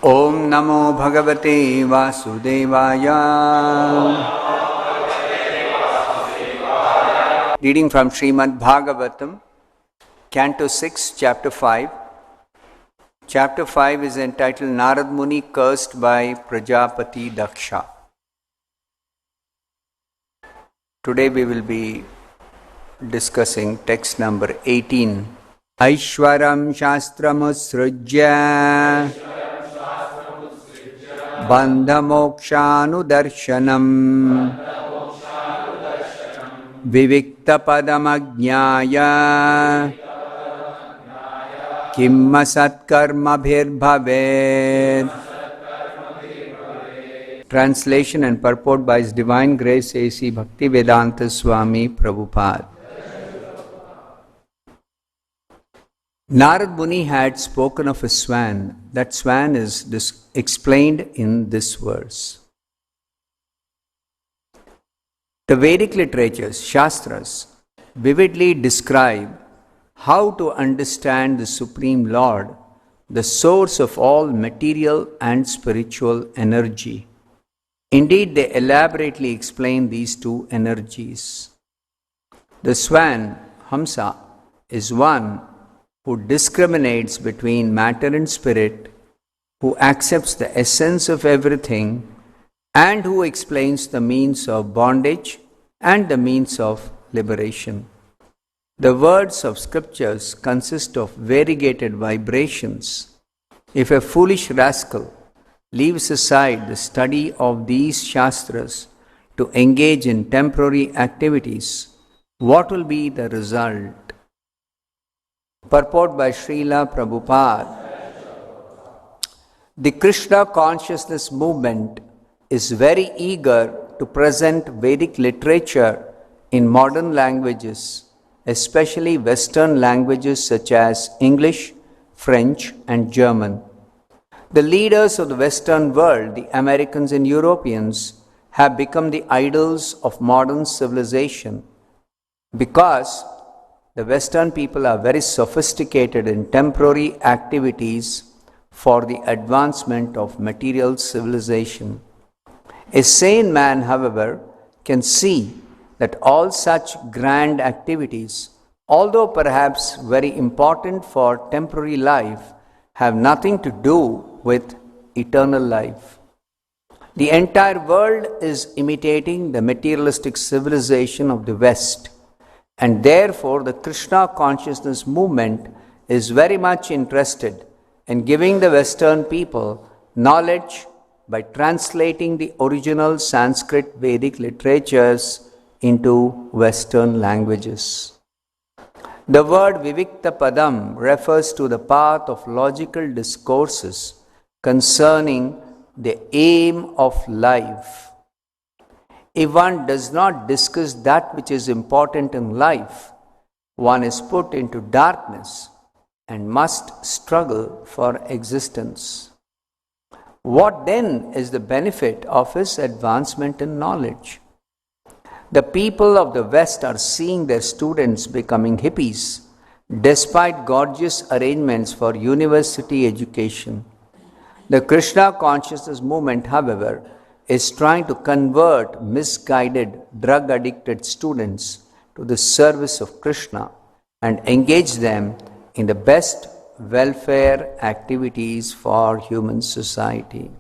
Om Namo Bhagavate Vasudevaya. Reading from Srimad Bhagavatam, Canto 6, Chapter 5. Chapter 5 is entitled Narada Muni cursed by Prajapati Daksha. Today we will be discussing text number 18. Aishwaram Shastramusrujya Bandhamokshanudarshanam Viviktapadamajnaya Kimma Satkarmabhirbhaved. Translation and purport by His Divine Grace A.C. Bhaktivedanta Swami Prabhupada. Narada Muni had spoken of a swan. That swan is explained in this verse. The Vedic literatures, Shastras, vividly describe how to understand the Supreme Lord, the source of all material and spiritual energy. Indeed, they elaborately explain these two energies. The swan, Hamsa, is one who discriminates between matter and spirit, who accepts the essence of everything, and who explains the means of bondage and the means of liberation. The words of scriptures consist of variegated vibrations. If a foolish rascal leaves aside the study of these Shastras to engage in temporary activities, what will be the result? Purport by Srila Prabhupada. The Krishna consciousness movement is very eager to present Vedic literature in modern languages, especially Western languages such as English, French, and German. The leaders of the Western world, the Americans and Europeans, have become the idols of modern civilization because the Western people are very sophisticated in temporary activities for the advancement of material civilization. A sane man, however, can see that all such grand activities, although perhaps very important for temporary life, have nothing to do with eternal life. The entire world is imitating the materialistic civilization of the West, and therefore the Krishna consciousness movement is very much interested in giving the Western people knowledge by translating the original Sanskrit Vedic literatures into Western languages. The word Vivikta Padam refers to the path of logical discourses concerning the aim of life. If one does not discuss that which is important in life, one is put into darkness and must struggle for existence. What then is the benefit of his advancement in knowledge? The people of the West are seeing their students becoming hippies, despite gorgeous arrangements for university education. The Krishna consciousness movement, however, is trying to convert misguided, drug-addicted students to the service of Krishna and engage them in the best welfare activities for human society.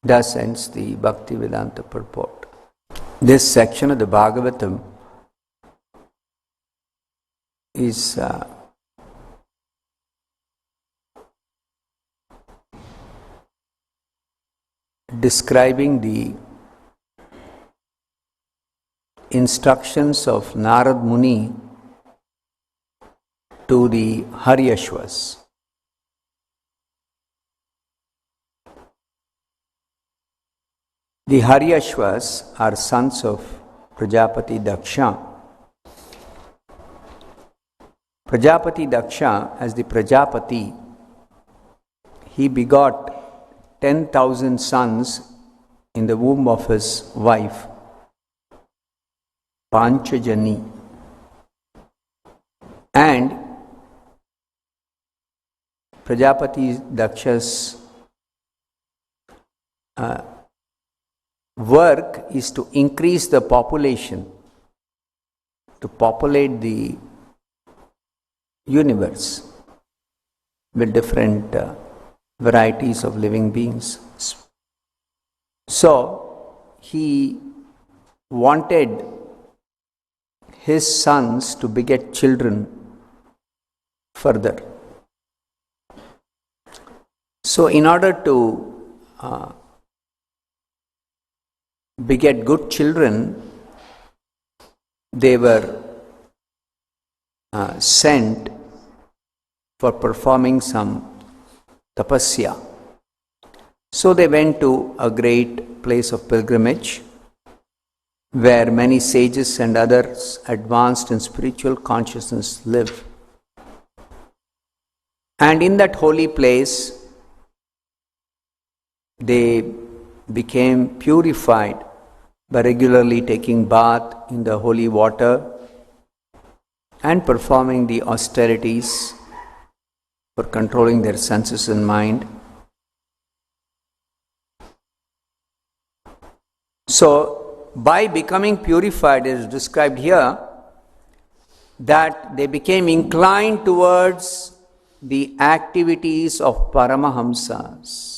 Thus ends the Bhaktivedanta purport. This section of the Bhagavatam is describing the instructions of Narada Muni to the Haryashvas. The Haryashvas are sons of Prajapati Daksha. Prajapati Daksha, as the Prajapati, he begot 10,000 sons in the womb of his wife, Panchajani. And Prajapati Daksha's work is to increase the population, to populate the universe with different varieties of living beings. So he wanted his sons to beget children further. So in order to beget good children, they were sent for performing some tapasya. So they went to a great place of pilgrimage where many sages and others advanced in spiritual consciousness live. And in that holy place, they became purified by regularly taking bath in the holy water and performing the austerities for controlling their senses and mind. So, by becoming purified, it is described here that they became inclined towards the activities of Paramahamsas.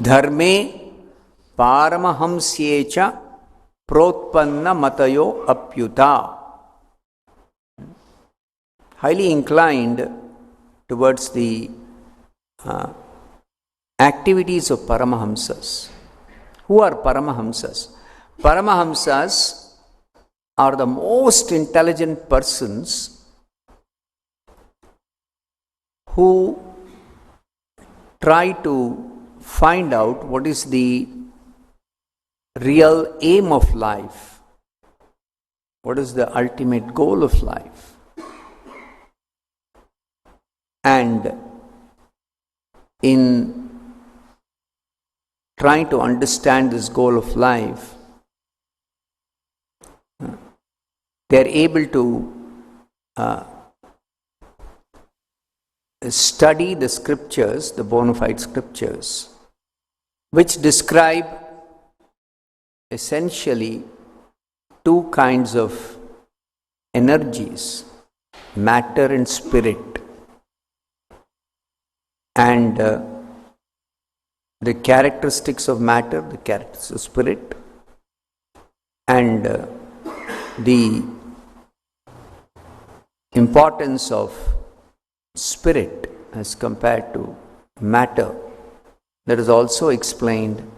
Dharme Paramahamsyecha Protpanna Matayo Apyuta. Highly inclined towards the activities of Paramahamsas. Who are Paramahamsas? Paramahamsas are the most intelligent persons who try to find out what is the real aim of life, what is the ultimate goal of life. And in trying to understand this goal of life, they are able to study the scriptures, the bona fide scriptures, which describe essentially two kinds of energies, matter and spirit. And the characteristics of matter, the characteristics of spirit, and the importance of spirit as compared to matter. That is also explained.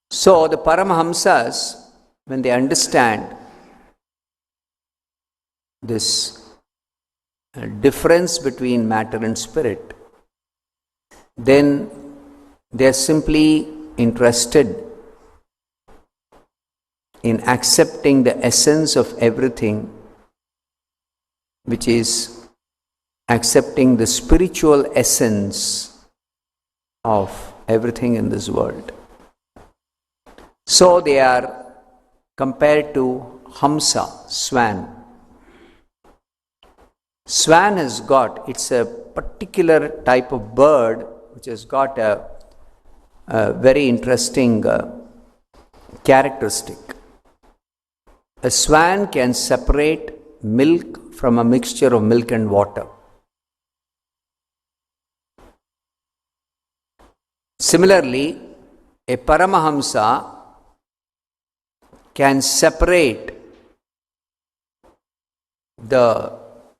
So the Paramahamsas, when they understand this difference between matter and spirit, then they are simply interested in accepting the essence of everything, which is accepting the spiritual essence of everything in this world. So they are compared to Hamsa, swan. Swan has got, it's a particular type of bird which has got a very interesting characteristic. A swan can separate milk from a mixture of milk and water. Similarly, a Paramahamsa can separate the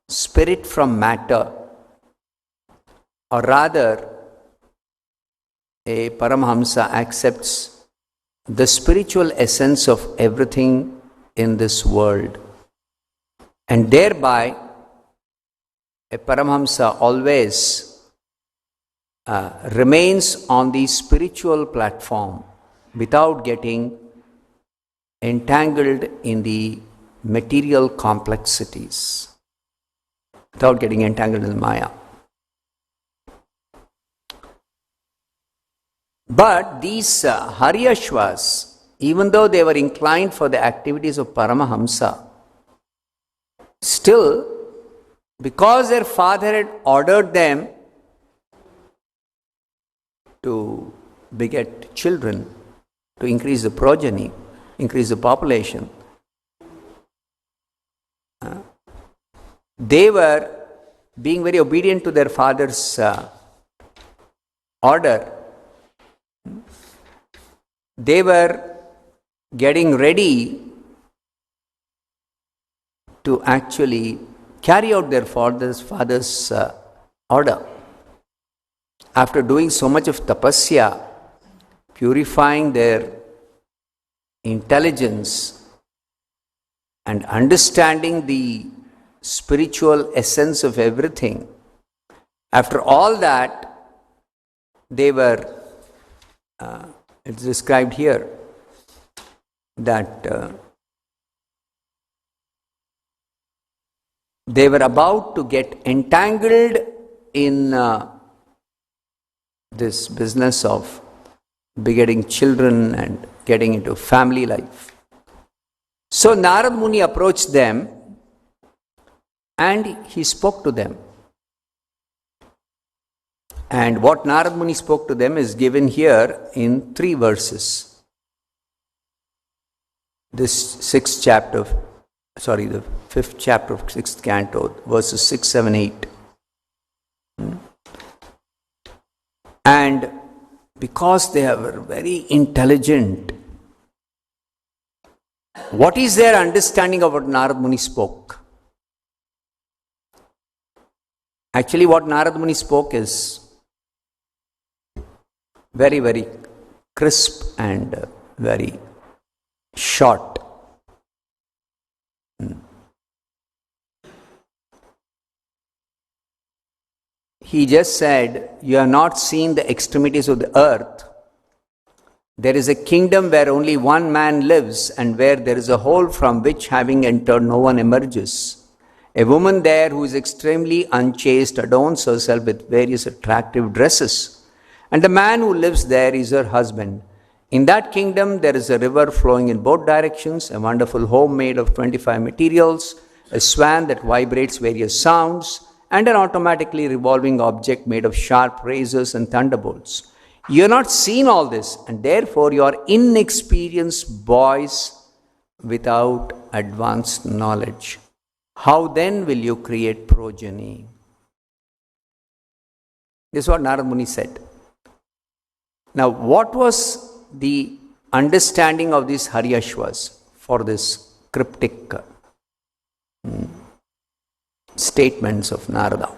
spirit from matter, or rather, a Paramahamsa accepts the spiritual essence of everything in this world, and thereby a Paramahamsa always remains on the spiritual platform without getting entangled in the material complexities, without getting entangled in Maya. But these Haryashvas, even though they were inclined for the activities of Paramahamsa, still, because their father had ordered them to beget children, to increase the progeny, increase the population, they were being very obedient to their father's order. They were getting ready to actually carry out their father's order. After doing so much of tapasya, purifying their intelligence and understanding the spiritual essence of everything, after all that, they were, it's described here, that they were about to get entangled in this business of begetting children and getting into family life. So Narada Muni approached them and he spoke to them. And what Narada Muni spoke to them is given here in 3 verses. This 5th chapter of 6th canto, verses 6, 7, 8. And because they were very intelligent, what is their understanding of what Narada Muni spoke? Actually, what Narada Muni spoke is very, very crisp and very short. He just said, you have not seen the extremities of the earth. There is a kingdom where only one man lives and where there is a hole from which, having entered, no one emerges. A woman there who is extremely unchaste adorns herself with various attractive dresses, and the man who lives there is her husband. In that kingdom there is a river flowing in both directions, a wonderful home made of 25 materials, a swan that vibrates various sounds, and an automatically revolving object made of sharp razors and thunderbolts. You have not seen all this, and therefore you are inexperienced boys without advanced knowledge. How then will you create progeny? This is what Narada Muni said. Now, what was the understanding of these Haryashvas for this cryptic statements of Narada?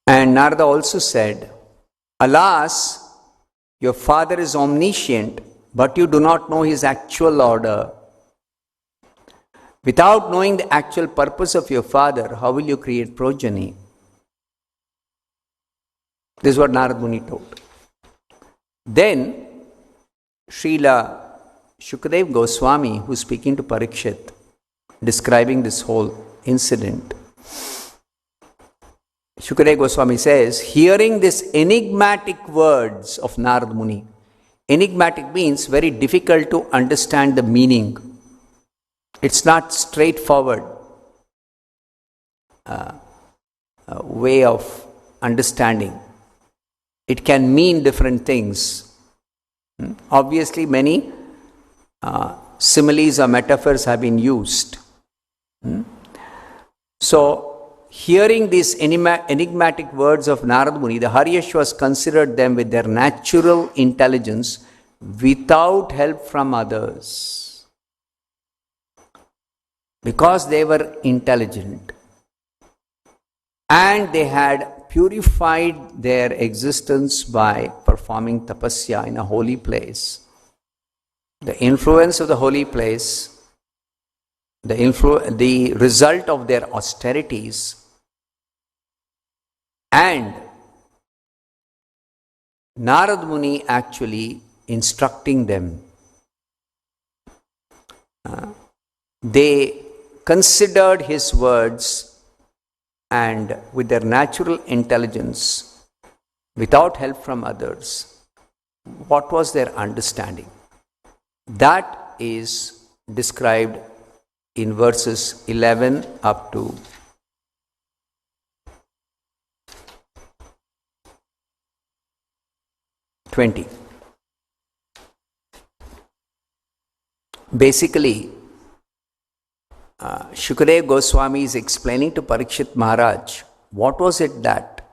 And Narada also said, alas, your father is omniscient, but you do not know his actual order. Without knowing the actual purpose of your father, how will you create progeny? This is what Narada Muni told. Then, Srila Shukadeva Goswami, who is speaking to Parikshit, describing this whole incident, Shukadeva Goswami says, hearing these enigmatic words of Narada Muni, enigmatic means very difficult to understand the meaning. It's not straightforward way of understanding. It can mean different things. Obviously, many similes or metaphors have been used. So, hearing these enigmatic words of Narada Muni, the Haryashvas considered them with their natural intelligence without help from others. Because they were intelligent and they had purified their existence by performing tapasya in a holy place. The influence of the holy place, the result of their austerities, and Narada Muni actually instructing them they considered his words and with their natural intelligence, without help from others, what was their understanding? That is described in verses 11 up to 20. Basically, Shukadeva Goswami is explaining to Parikshit Maharaj what was it that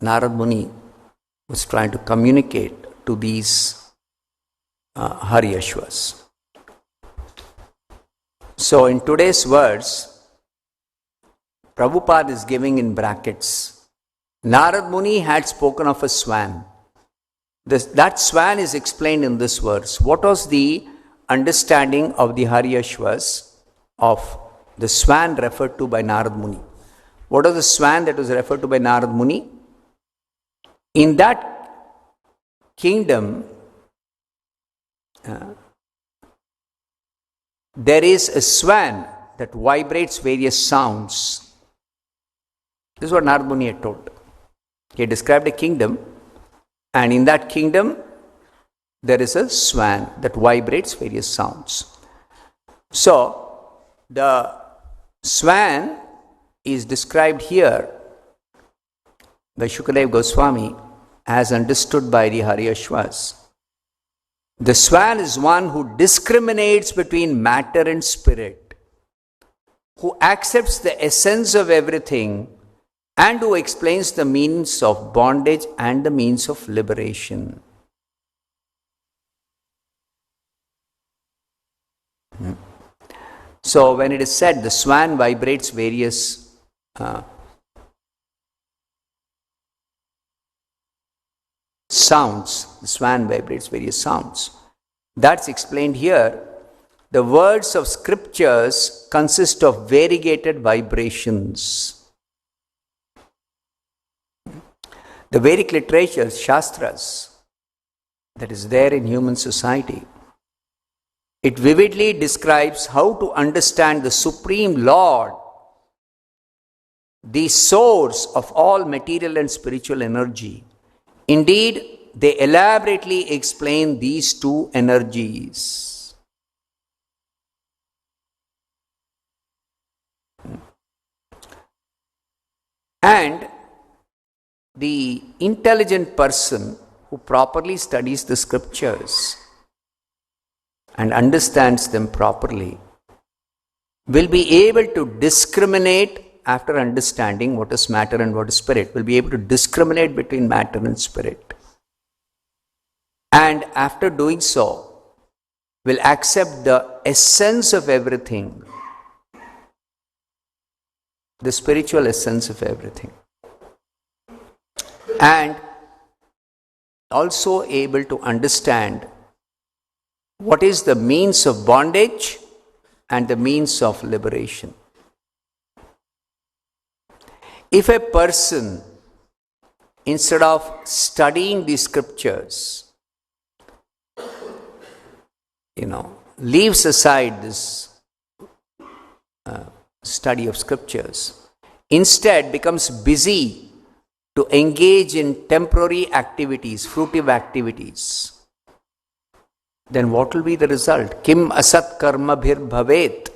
Narada Muni was trying to communicate to these Haryashvas. So in today's verse, Prabhupada is giving in brackets, Narada Muni had spoken of a swan. That swan is explained in this verse. What was the understanding of the Haryashvas of the swan referred to by Narada Muni? What was the swan that was referred to by Narada Muni? In that kingdom, there is a swan that vibrates various sounds. This is what Narada Muni had told. He described a kingdom, and in that kingdom, there is a swan that vibrates various sounds. So, the swan is described here by Shukadeva Goswami as understood by the Haryashvas. The swan is one who discriminates between matter and spirit, who accepts the essence of everything, and who explains the means of bondage and the means of liberation. So when it is said the swan vibrates various sounds, the swan vibrates various sounds, that's explained here. The words of scriptures consist of variegated vibrations. The Vedic literature, Shastras, that is there in human society, it vividly describes how to understand the Supreme Lord, the source of all material and spiritual energy. Indeed, they elaborately explain these two energies. And the intelligent person who properly studies the scriptures and understands them properly will be able to discriminate after understanding what is matter and what is spirit, will be able to discriminate between matter and spirit. And after doing so, will accept the essence of everything, the spiritual essence of everything. And also able to understand what is the means of bondage and the means of liberation. If a person, instead of studying the scriptures, leaves aside this study of scriptures, instead becomes busy to engage in temporary activities, fruitive activities, then what will be the result? Kim asat karma bhir bhavet.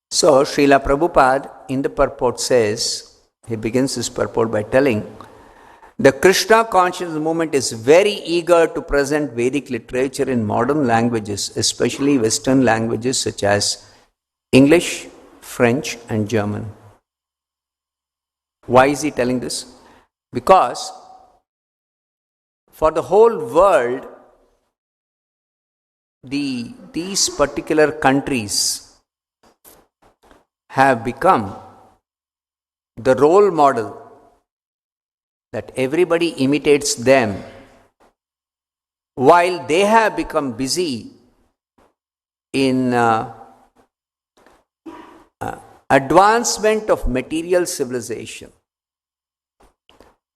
So, Srila Prabhupada in the purport says, he begins his purport by telling, the Krishna consciousness movement is very eager to present Vedic literature in modern languages, especially Western languages such as English, French and German. Why is he telling this? Because for the whole world, these particular countries have become the role model that everybody imitates them, while they have become busy in advancement of material civilization,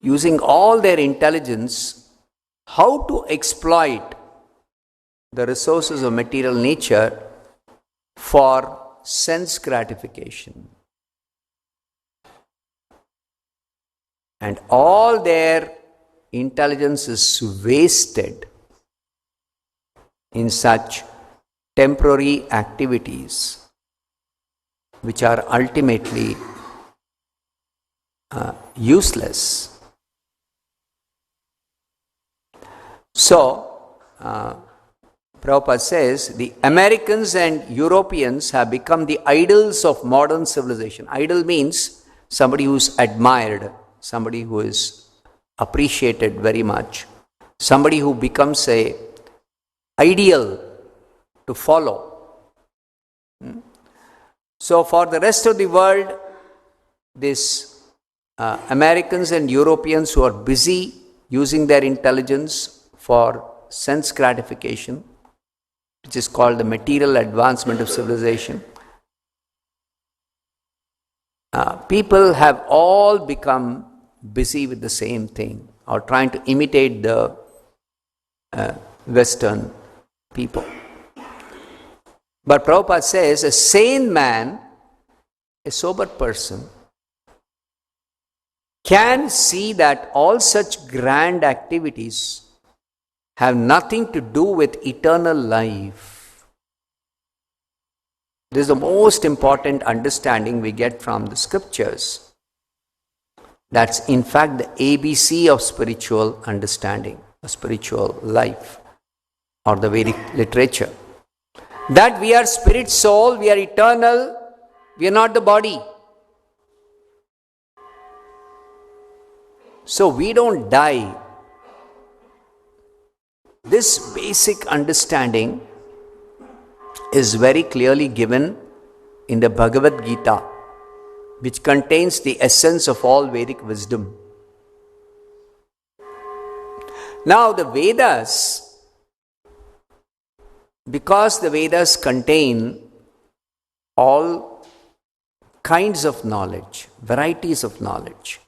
using all their intelligence how to exploit the resources of material nature for sense gratification. And all their intelligence is wasted in such temporary activities which are ultimately useless. So, Prabhupada says, the Americans and Europeans have become the idols of modern civilization. Idol means somebody who's admired, somebody who is appreciated very much, somebody who becomes a ideal to follow. So for the rest of the world, these Americans and Europeans who are busy using their intelligence for sense gratification, which is called the material advancement of civilization, people have all become busy with the same thing or trying to imitate the Western people. But Prabhupada says a sane man, a sober person, can see that all such grand activities have nothing to do with eternal life. This is the most important understanding we get from the scriptures. That's in fact the ABC of spiritual understanding, of spiritual life, or the Vedic literature. That we are spirit, soul, we are eternal, we are not the body. So we don't die. This basic understanding is very clearly given in the Bhagavad Gita, which contains the essence of all Vedic wisdom. Now the Vedas, because the Vedas contain all kinds of knowledge, varieties of knowledge.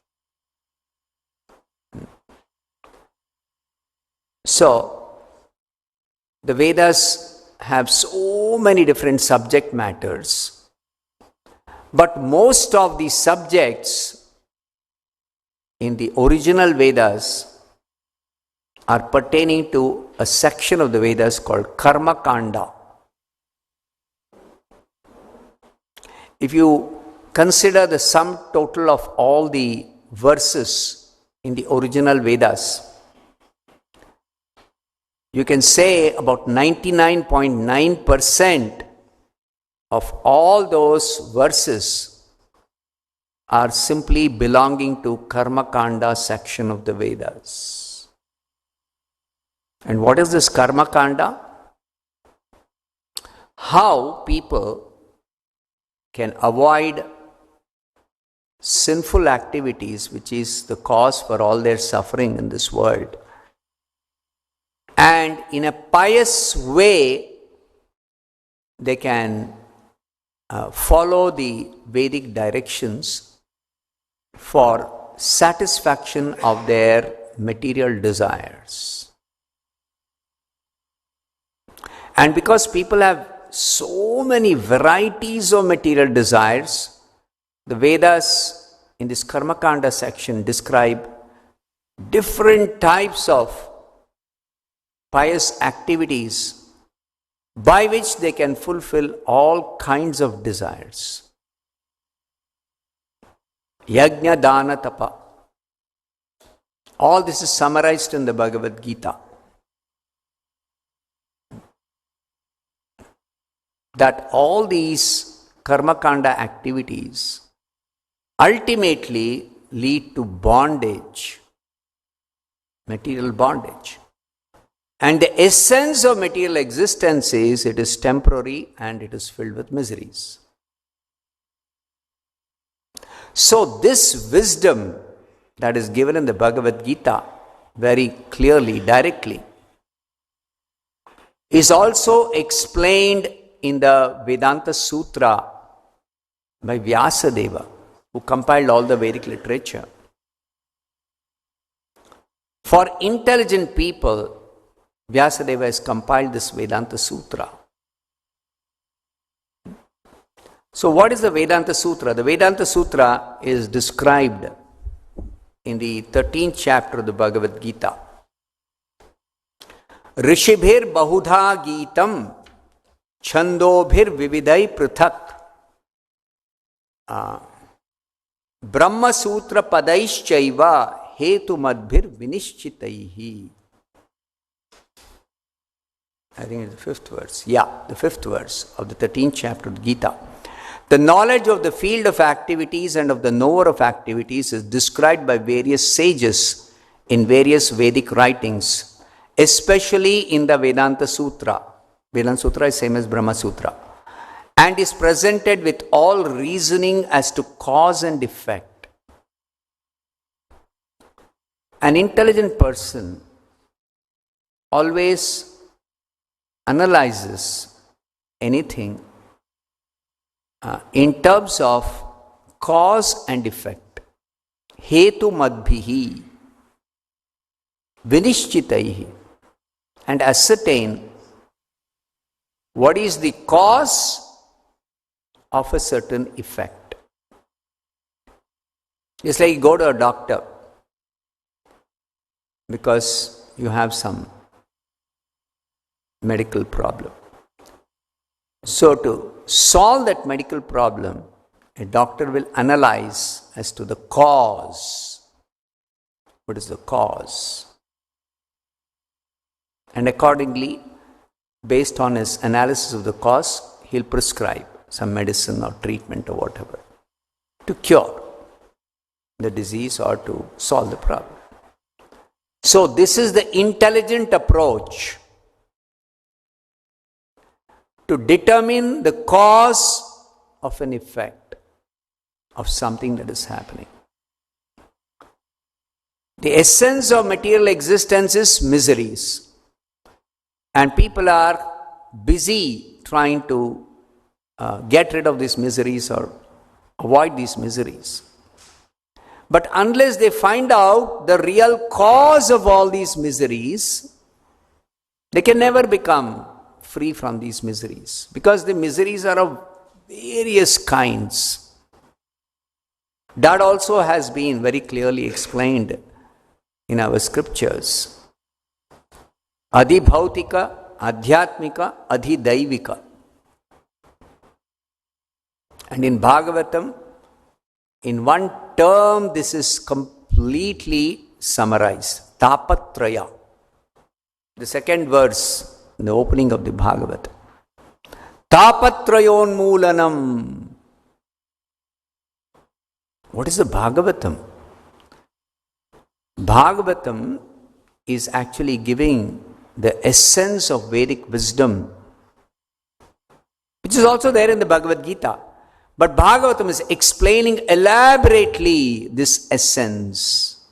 So, the Vedas have so many different subject matters, but most of the subjects in the original Vedas are pertaining to a section of the Vedas called Karma Kanda. If you consider the sum total of all the verses in the original Vedas, you can say about 99.9% of all those verses are simply belonging to Karma Kanda section of the Vedas. And what is this Karma Kanda? How people can avoid sinful activities, which is the cause for all their suffering in this world, and in a pious way they can follow the Vedic directions for satisfaction of their material desires. And because people have so many varieties of material desires, the Vedas in this Karma Kanda section describe different types of pious activities by which they can fulfill all kinds of desires. Yajna, Dana, Tapa. All this is summarized in the Bhagavad Gita. That all these Karma Kanda activities ultimately lead to bondage, material bondage. And the essence of material existence is it is temporary and it is filled with miseries. So this wisdom that is given in the Bhagavad Gita very clearly, directly, is also explained in the Vedanta Sutra by Vyasadeva, who compiled all the Vedic literature. For intelligent people, Vyasadeva has compiled this Vedanta Sutra. So what is the Vedanta Sutra? The Vedanta Sutra is described in the 13th chapter of the Bhagavad Gita. Rishibhir bahudha gitam chandobhir vividai prithak Brahma Sutra padaishchaiva hetu madbhir vinishchitaihi. I think it's the 5th verse. Yeah, the 5th verse of the 13th chapter of Gita. The knowledge of the field of activities and of the knower of activities is described by various sages in various Vedic writings, especially in the Vedanta Sutra. Vedanta Sutra is same as Brahma Sutra, and is presented with all reasoning as to cause and effect. An intelligent person always analyzes anything in terms of cause and effect. Hetu madbhihi vinishchitaihi, and ascertain what is the cause of a certain effect. It's like you go to a doctor because you have some medical problem. So to solve that medical problem, a doctor will analyze as to the cause. What is the cause? And accordingly, based on his analysis of the cause, he'll prescribe some medicine or treatment or whatever to cure the disease or to solve the problem. So this is the intelligent approach to determine the cause of an effect of something that is happening. The essence of material existence is miseries, and people are busy trying to get rid of these miseries or avoid these miseries. But unless they find out the real cause of all these miseries, they can never become free from these miseries, because the miseries are of various kinds. That also has been very clearly explained in our scriptures. Adhibhautika, Adhyatmika, Adhidaivika. And in Bhagavatam, in one term, this is completely summarized. Tapatraya. The second verse, in the opening of the Bhagavatam. Tapatrayonmoolanam. What is the Bhagavatam? Bhagavatam is actually giving the essence of Vedic wisdom, which is also there in the Bhagavad Gita. But Bhagavatam is explaining elaborately this essence.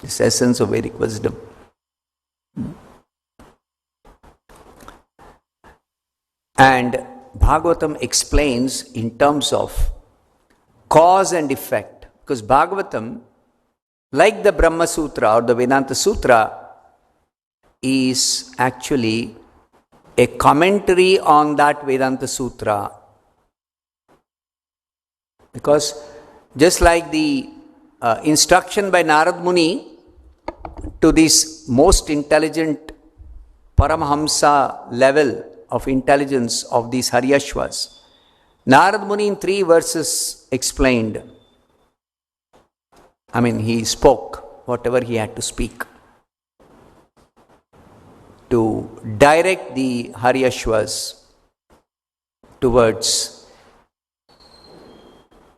This essence of Vedic wisdom. And Bhagavatam explains in terms of cause and effect. Because Bhagavatam, like the Brahma Sutra or the Vedanta Sutra, is actually a commentary on that Vedanta Sutra. Because just like the instruction by Narada Muni to this most intelligent Paramahamsa level of intelligence of these Haryashvas, Narada Muni in 3 verses explained. He spoke whatever he had to speak to direct the Haryashvas towards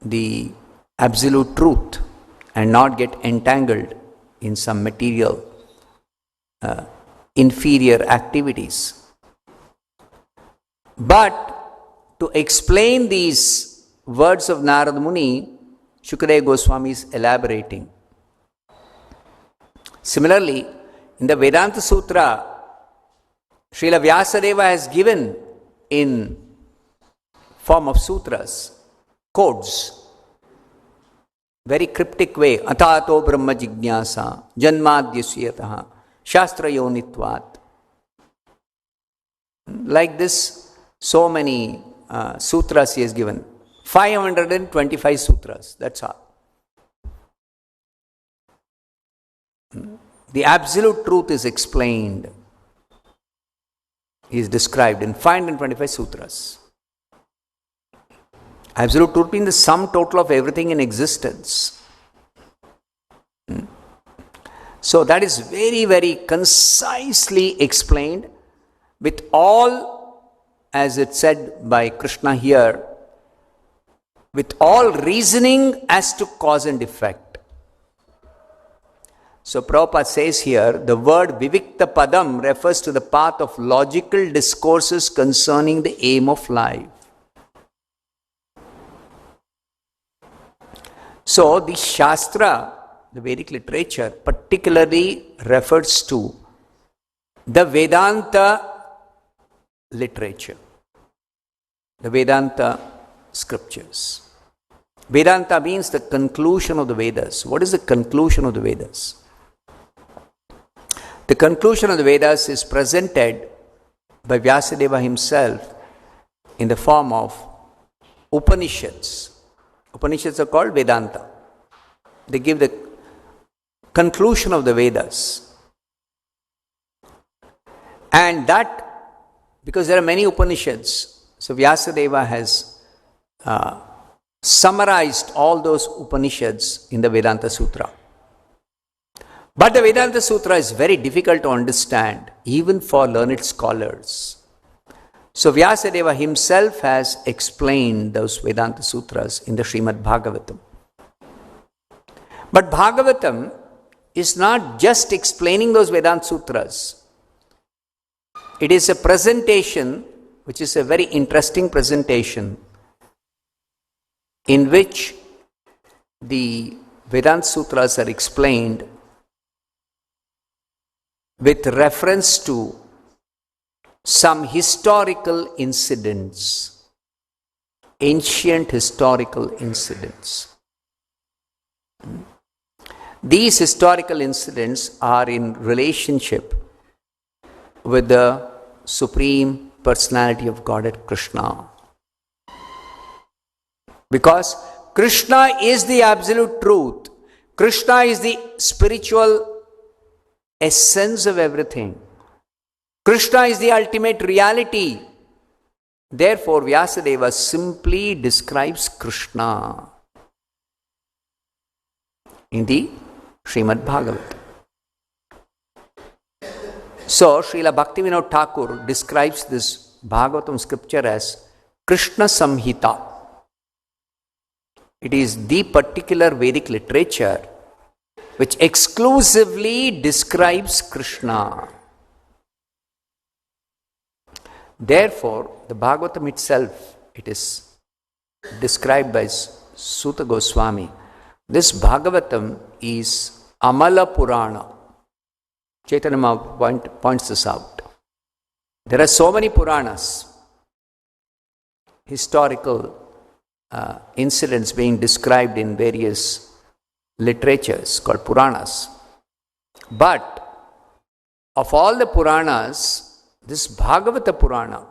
the absolute truth and not get entangled in some material inferior activities. But to explain these words of Narada Muni, Shukadeva Goswami is elaborating. Similarly, in the Vedanta Sutra, Srila Vyasadeva has given in form of sutras, codes, very cryptic way. Atato brahma jignasa, janmadyasya shastra yonitvat. Like this, so many sutras he has given. 525 sutras, that's all. The absolute truth is explained, is described in 525 sutras. Absolute truth being the sum total of everything in existence. So that is very, very concisely explained with all, as it said by Krishna here, with all reasoning as to cause and effect. So Prabhupada says here, the word Vivikta Padam refers to the path of logical discourses concerning the aim of life. So the Shastra, the Vedic literature, particularly refers to the Vedanta literature, the Vedanta scriptures. Vedanta means the conclusion of the Vedas. What is the conclusion of the Vedas? The conclusion of the Vedas is presented by Vyasadeva himself in the form of Upanishads. Upanishads are called Vedanta. They give the conclusion of the Vedas. And that, because there are many Upanishads, so Vyasadeva has summarized all those Upanishads in the Vedanta Sutra. But the Vedanta Sutra is very difficult to understand, even for learned scholars. So Vyasadeva himself has explained those Vedanta Sutras in the Srimad Bhagavatam. But Bhagavatam is not just explaining those Vedanta Sutras. It is a presentation, which is a very interesting presentation, in which the Vedanta Sutras are explained with reference to some historical incidents, ancient historical incidents. These historical incidents are in relationship with the Supreme Personality of Godhead, Krishna. Because Krishna is the absolute truth. Krishna is the spiritual essence of everything. Krishna is the ultimate reality. Therefore, Vyasadeva simply describes Krishna in the Srimad Bhagavatam. So, Srila Bhaktivedanta Thakur describes this Bhagavatam scripture as Krishna Samhita. It is the particular Vedic literature which exclusively describes Krishna. Therefore, the Bhagavatam itself, it is described by Suta Goswami. This Bhagavatam is Amala Purana. Chaitanya Mahaprabhu points this out. There are so many Puranas, historical incidents being described in various literatures called Puranas. But of all the Puranas, this Bhagavata Purana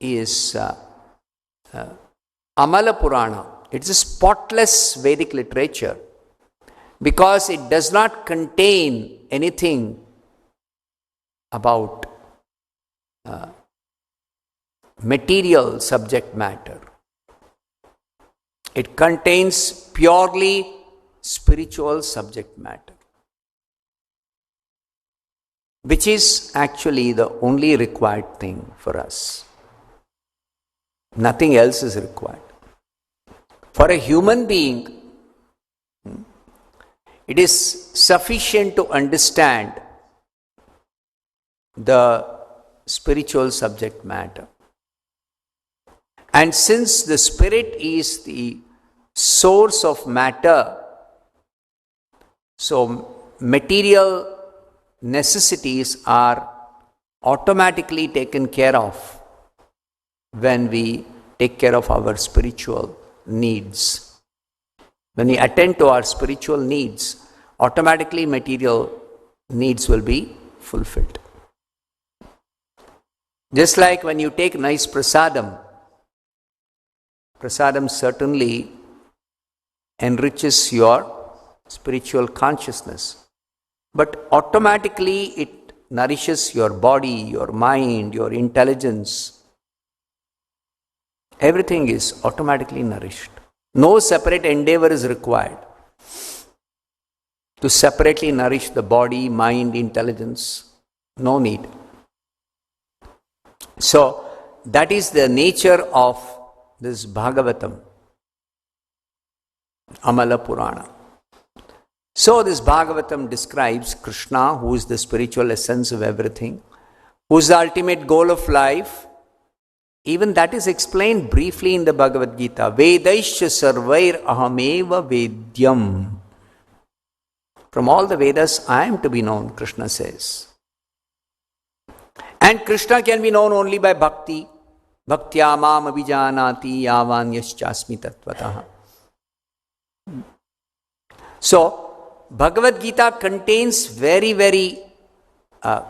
is Amala Purana. It is a spotless Vedic literature because it does not contain anything about material subject matter. It contains purely spiritual subject matter, which is actually the only required thing for us. Nothing else is required. For a human being, it is sufficient to understand the spiritual subject matter. And since the spirit is the source of matter, so material necessities are automatically taken care of when we take care of our spiritual needs. when we attend to our spiritual needs, automatically material needs will be fulfilled. Just like when you take nice prasadam, prasadam certainly enriches your spiritual consciousness, but automatically it nourishes your body, your mind, your intelligence. Everything is automatically nourished. No separate endeavor is required to separately nourish the body, mind, intelligence. No need. So, that is the nature of this Bhagavatam, Amala Purana. So, this Bhagavatam describes Krishna, who is the spiritual essence of everything, who is the ultimate goal of life. Even that is explained briefly in the Bhagavad Gita. Vedaisya sarvair ahameva vedyam. From all the Vedas, I am to be known, Krishna says. And Krishna can be known only by bhakti. Bhaktya mam abhijanati yavan yaschasmi tattvataha. So, Bhagavad Gita contains very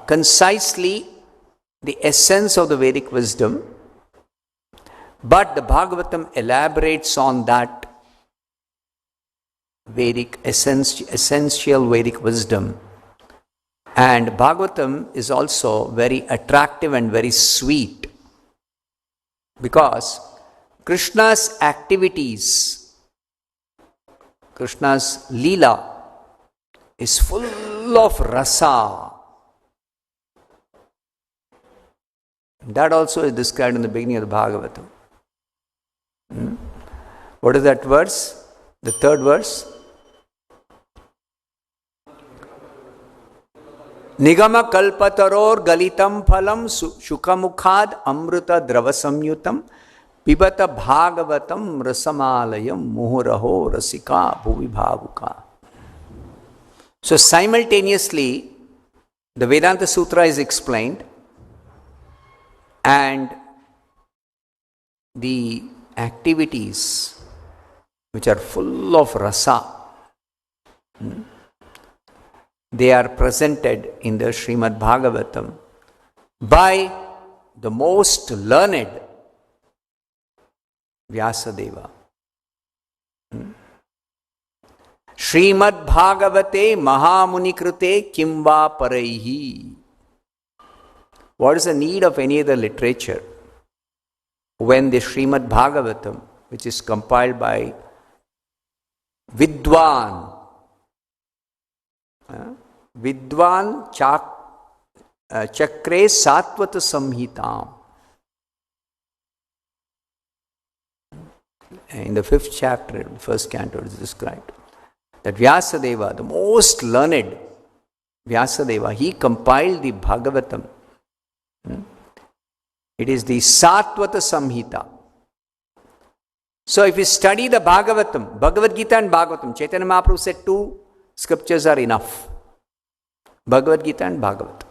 concisely the essence of the Vedic wisdom, but the Bhagavatam elaborates on that Vedic essential Vedic wisdom. And Bhagavatam is also very attractive and very sweet because Krishna's activities, Krishna's Leela is full of rasa. That also is described in the beginning of the Bhagavatam. What is that verse? The third verse. Nigama kalpataror galitam phalam shukamukhad amruta dravasamyutam pibata bhagavatam rasamalayam muhuraho rasika bhuvi bhavuka. So simultaneously, the Vedanta Sutra is explained and the activities which are full of rasa, they are presented in the Srimad Bhagavatam by the most learned Vyasadeva. Srimad Bhagavate Mahamuni Krute Kimva Paraihi. What is the need of any other literature when the Srimad Bhagavatam, which is compiled by Vidwan, Chakre Satvata Samhitam. In the 5th chapter, the first canto is described that Vyasadeva, the most learned Vyasadeva, he compiled the Bhagavatam. It is the Satvata Samhita. So if you study the Bhagavatam, Bhagavad Gita and Bhagavatam, Chaitanya Mahaprabhu said 2 scriptures are enough. Bhagavad Gita and Bhagavatam.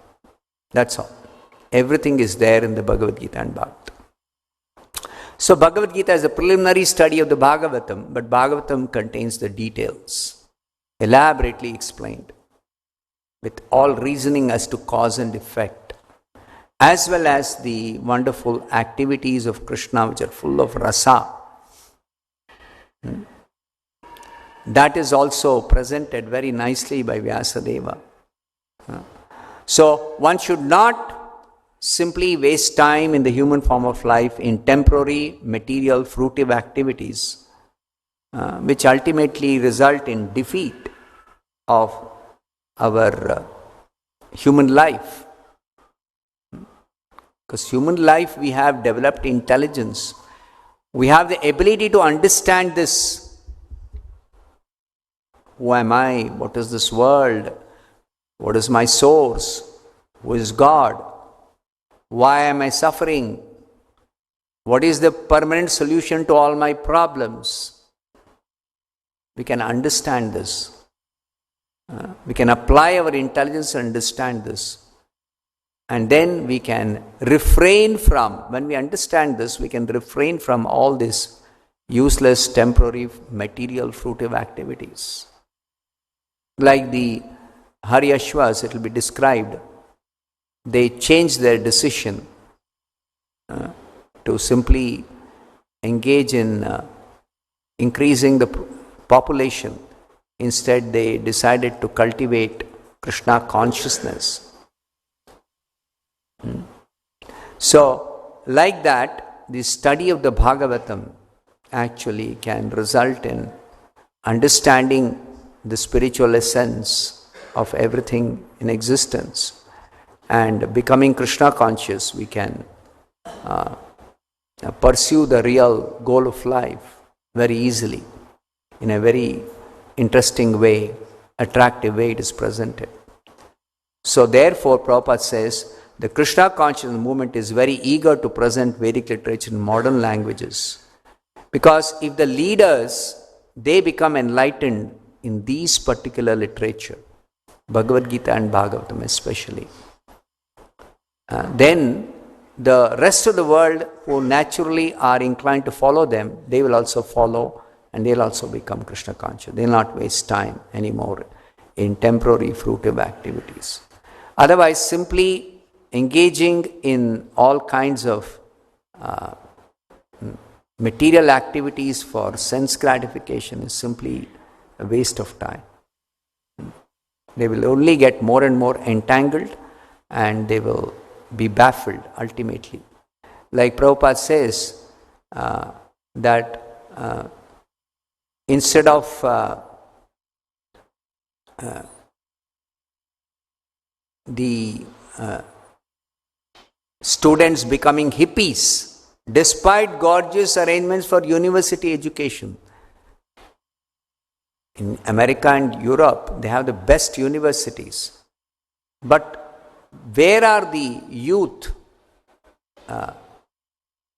That's all. Everything is there in the Bhagavad Gita and Bhagavatam. So Bhagavad Gita is a preliminary study of the Bhagavatam, but Bhagavatam contains the details, elaborately explained, with all reasoning as to cause and effect, as well as the wonderful activities of Krishna which are full of rasa. That is also presented very nicely by Vyasadeva. So one should not simply waste time in the human form of life in temporary, material, fruitive activities, which ultimately result in defeat of our human life. Because human life, we have developed intelligence. We have the ability to understand this. Who am I? What is this world? What is my source? Who is God? Why am I suffering? What is the permanent solution to all my problems? We can understand this. We can apply our intelligence and understand this. And then we can refrain from, when we understand this, we can refrain from all these useless, temporary, material, fruitive activities. Like the Haryashvas, it will be described, they changed their decision to simply engage in increasing the population. Instead, they decided to cultivate Krishna consciousness. So, like that, the study of the Bhagavatam actually can result in understanding the spiritual essence of everything in existence, and becoming Krishna conscious, we can pursue the real goal of life very easily, in a very interesting way, attractive way it is presented. So therefore, Prabhupada says, the Krishna consciousness movement is very eager to present Vedic literature in modern languages. Because if the leaders, they become enlightened in these particular literature, Bhagavad Gita and Bhagavatam especially, then the rest of the world who naturally are inclined to follow them, they will also follow and they will also become Krishna conscious. They will not waste time anymore in temporary fruitive activities. Otherwise, simply engaging in all kinds of material activities for sense gratification is simply a waste of time. They will only get more and more entangled and they will be baffled ultimately. Like Prabhupada says that instead of the students becoming hippies, despite gorgeous arrangements for university education. In America and Europe, they have the best universities. But where are the youth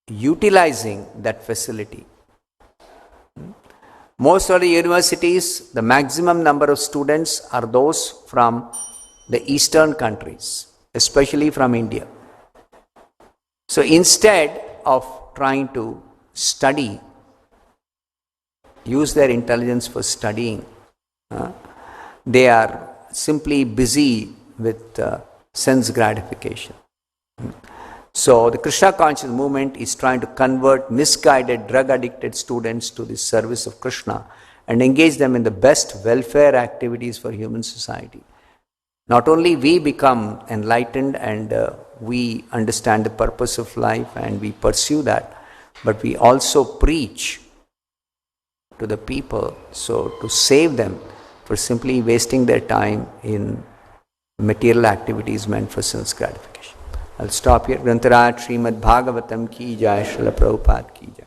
utilizing that facility? Most of the universities, the maximum number of students are those from the eastern countries, especially from India. So instead of trying to study, use their intelligence for studying, they are simply busy with sense gratification. So the Krishna conscious movement is trying to convert misguided, drug-addicted students to the service of Krishna and engage them in the best welfare activities for human society. Not only we become enlightened and we understand the purpose of life and we pursue that, but we also preach to the people, so to save them for simply wasting their time in material activities meant for sense gratification. I'll stop here. Grantaraj Srimad Bhagavatam ki jai, Srila Prabhupada ki jai.